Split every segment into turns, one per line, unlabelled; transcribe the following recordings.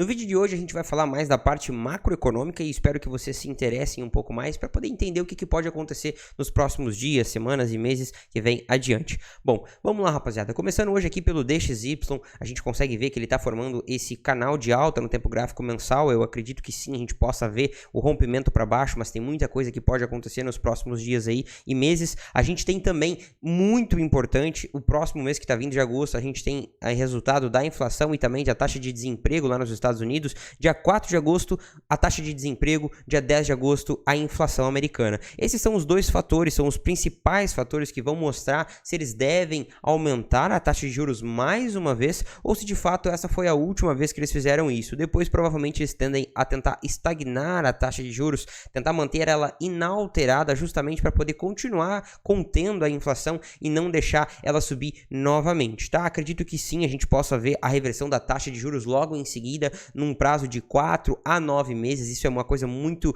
No vídeo de hoje a gente vai falar mais da parte macroeconômica e espero que vocês se interessem um pouco mais para poder entender o que pode acontecer nos próximos dias, semanas e meses que vem adiante. Bom, vamos lá, rapaziada. Começando hoje aqui pelo DXY, a gente consegue ver que ele está formando esse canal de alta no tempo gráfico mensal. Eu acredito que sim, a gente possa ver o rompimento para baixo, mas tem muita coisa que pode acontecer nos próximos dias aí e meses. A gente tem também, muito importante, o próximo mês que está vindo de agosto, a gente tem aí resultado da inflação e também da taxa de desemprego lá nos Estados Unidos. Dia 4 de agosto, a taxa de desemprego. Dia 10 de agosto, a inflação americana. Esses são os dois fatores, são os principais fatores que vão mostrar se eles devem aumentar a taxa de juros mais uma vez ou se de fato essa foi a última vez que eles fizeram isso. Depois, provavelmente, eles tendem a tentar estagnar a taxa de juros, tentar manter ela inalterada justamente para poder continuar contendo a inflação e não deixar ela subir novamente, tá? Acredito que sim, a gente possa ver a reversão da taxa de juros logo em seguida, num prazo de 4 a 9 meses. Isso é uma coisa muito,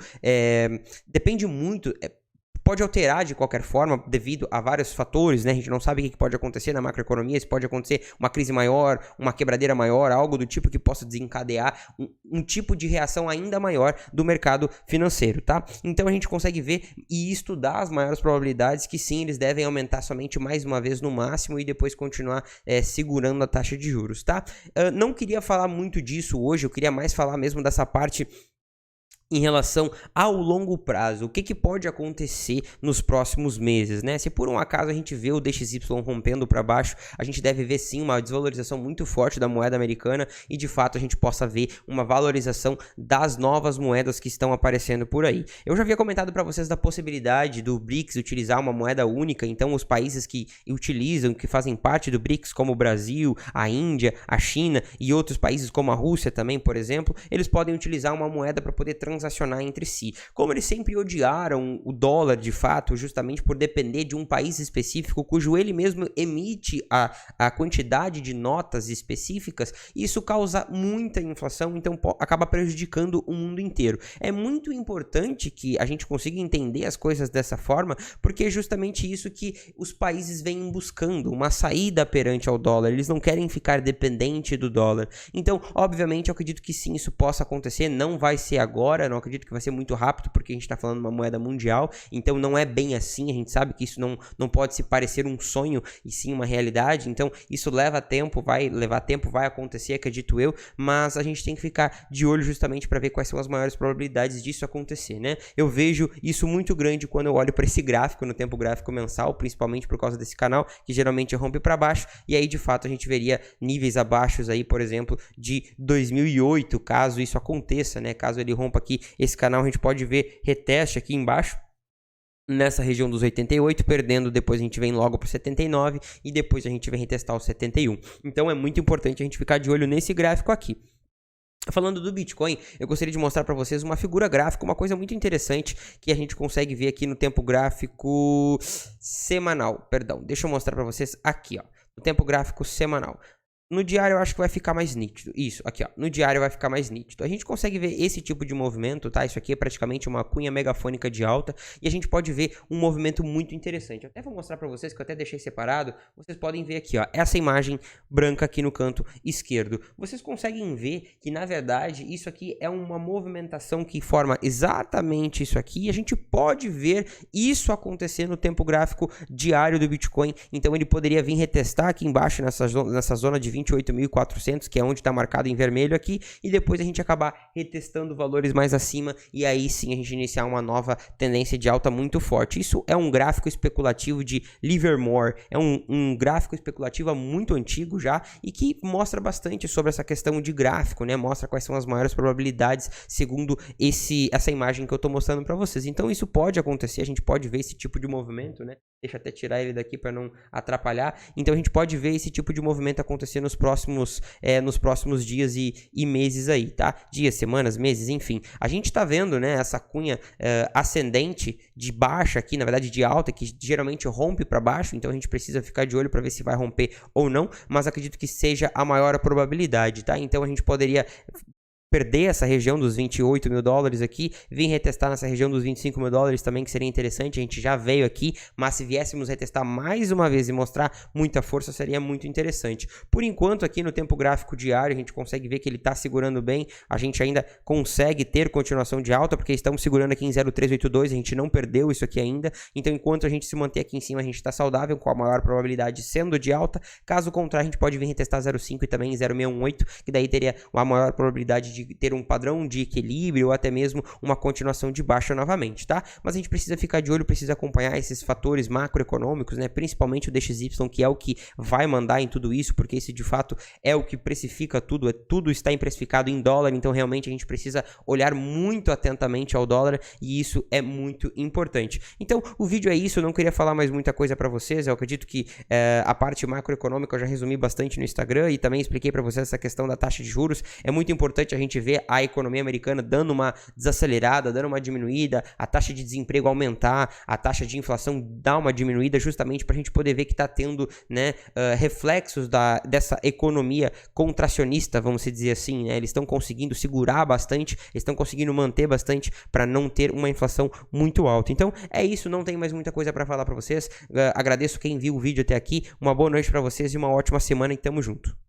depende muito, pode alterar de qualquer forma devido a vários fatores, né? A gente não sabe o que pode acontecer na macroeconomia, se pode acontecer uma crise maior, uma quebradeira maior, algo do tipo que possa desencadear um tipo de reação ainda maior do mercado financeiro, tá? Então a gente consegue ver e estudar as maiores probabilidades que sim, eles devem aumentar somente mais uma vez no máximo e depois continuar segurando a taxa de juros, tá? Não queria falar muito disso hoje, eu queria mais falar mesmo dessa parte em relação ao longo prazo, o que pode acontecer nos próximos meses, né? Se por um acaso a gente vê o DXY rompendo para baixo, a gente deve ver sim uma desvalorização muito forte da moeda americana e de fato a gente possa ver uma valorização das novas moedas que estão aparecendo por aí. Eu já havia comentado para vocês da possibilidade do BRICS utilizar uma moeda única, então os países que utilizam, que fazem parte do BRICS, como o Brasil, a Índia, a China e outros países como a Rússia também, por exemplo, eles podem utilizar uma moeda para poder transacionar entre si. Como eles sempre odiaram o dólar de fato, justamente por depender de um país específico, cujo ele mesmo emite a quantidade de notas específicas, isso causa muita inflação, então acaba prejudicando o mundo inteiro. É muito importante que a gente consiga entender as coisas dessa forma, porque é justamente isso que os países vêm buscando, uma saída perante ao dólar. Eles não querem ficar dependente do dólar. Então, obviamente, eu acredito que sim, isso possa acontecer. Não vai ser agora, não acredito que vai ser muito rápido, porque a gente está falando de uma moeda mundial, então não é bem assim. A gente sabe que isso não pode se parecer um sonho e sim uma realidade, então isso leva tempo, vai levar tempo, vai acontecer, acredito eu, mas a gente tem que ficar de olho justamente para ver quais são as maiores probabilidades disso acontecer, né? Eu vejo isso muito grande quando eu olho para esse gráfico, no tempo gráfico mensal, principalmente por causa desse canal, que geralmente rompe para baixo, e aí de fato a gente veria níveis abaixo aí, por exemplo, de 2008, caso isso aconteça, né? Caso ele rompa aqui esse canal, a gente pode ver reteste aqui embaixo, nessa região dos 88, perdendo, depois a gente vem logo para 79 e depois a gente vem retestar os 71. Então é muito importante a gente ficar de olho nesse gráfico aqui. Falando do Bitcoin, eu gostaria de mostrar para vocês uma figura gráfica, uma coisa muito interessante que a gente consegue ver aqui no tempo gráfico semanal. Perdão, deixa eu mostrar para vocês aqui, ó, no tempo gráfico semanal. No diário eu acho que vai ficar mais nítido. Isso, aqui ó, no diário vai ficar mais nítido. A gente consegue ver esse tipo de movimento, tá? Isso aqui é praticamente uma cunha megafônica de alta e a gente pode ver um movimento muito interessante. Eu até vou mostrar para vocês, que eu até deixei separado. Vocês podem ver aqui, ó, essa imagem branca aqui no canto esquerdo. Vocês conseguem ver que, na verdade, isso aqui é uma movimentação que forma exatamente isso aqui. E a gente pode ver isso acontecer no tempo gráfico diário do Bitcoin. Então ele poderia vir retestar aqui embaixo nessa zona de 28.400, que é onde está marcado em vermelho aqui, e depois a gente acabar retestando valores mais acima, e aí sim a gente iniciar uma nova tendência de alta muito forte. Isso é um gráfico especulativo de Livermore, é um gráfico especulativo muito antigo já, e que mostra bastante sobre essa questão de gráfico, né? Mostra quais são as maiores probabilidades segundo essa imagem que eu estou mostrando para vocês. Então isso pode acontecer, a gente pode ver esse tipo de movimento, né? Deixa eu até tirar ele daqui para não atrapalhar. Então a gente pode ver esse tipo de movimento acontecer nos próximos dias e meses aí, tá? Dias, semanas, meses, enfim. A gente tá vendo, né, essa cunha ascendente de baixa aqui, na verdade de alta, que geralmente rompe para baixo, então a gente precisa ficar de olho para ver se vai romper ou não, mas acredito que seja a maior probabilidade, tá? Então a gente poderia perder essa região dos 28 mil dólares aqui, vir retestar nessa região dos 25 mil dólares também, que seria interessante. A gente já veio aqui, mas se viéssemos retestar mais uma vez e mostrar muita força, seria muito interessante. Por enquanto, aqui no tempo gráfico diário, a gente consegue ver que ele está segurando bem, a gente ainda consegue ter continuação de alta, porque estamos segurando aqui em 0,382, a gente não perdeu isso aqui ainda, então enquanto a gente se manter aqui em cima, a gente está saudável, com a maior probabilidade sendo de alta. Caso contrário, a gente pode vir retestar 0,5 e também 0,618, que daí teria a maior probabilidade de ter um padrão de equilíbrio ou até mesmo uma continuação de baixa novamente, tá? Mas a gente precisa ficar de olho, precisa acompanhar esses fatores macroeconômicos, né? Principalmente o DXY, que é o que vai mandar em tudo isso, porque esse de fato é o que precifica tudo, tudo está precificado em dólar, então realmente a gente precisa olhar muito atentamente ao dólar e isso é muito importante. Então o vídeo é isso, eu não queria falar mais muita coisa para vocês, eu acredito que a parte macroeconômica eu já resumi bastante no Instagram e também expliquei para vocês essa questão da taxa de juros. É muito importante a gente ver a economia americana dando uma desacelerada, dando uma diminuída, a taxa de desemprego aumentar, a taxa de inflação dar uma diminuída, justamente para a gente poder ver que está tendo, né, reflexos dessa economia contracionista, vamos dizer assim, né? Eles estão conseguindo segurar bastante, eles estão conseguindo manter bastante para não ter uma inflação muito alta. Então é isso, não tem mais muita coisa para falar para vocês. Agradeço quem viu o vídeo até aqui, uma boa noite para vocês e uma ótima semana e tamo junto.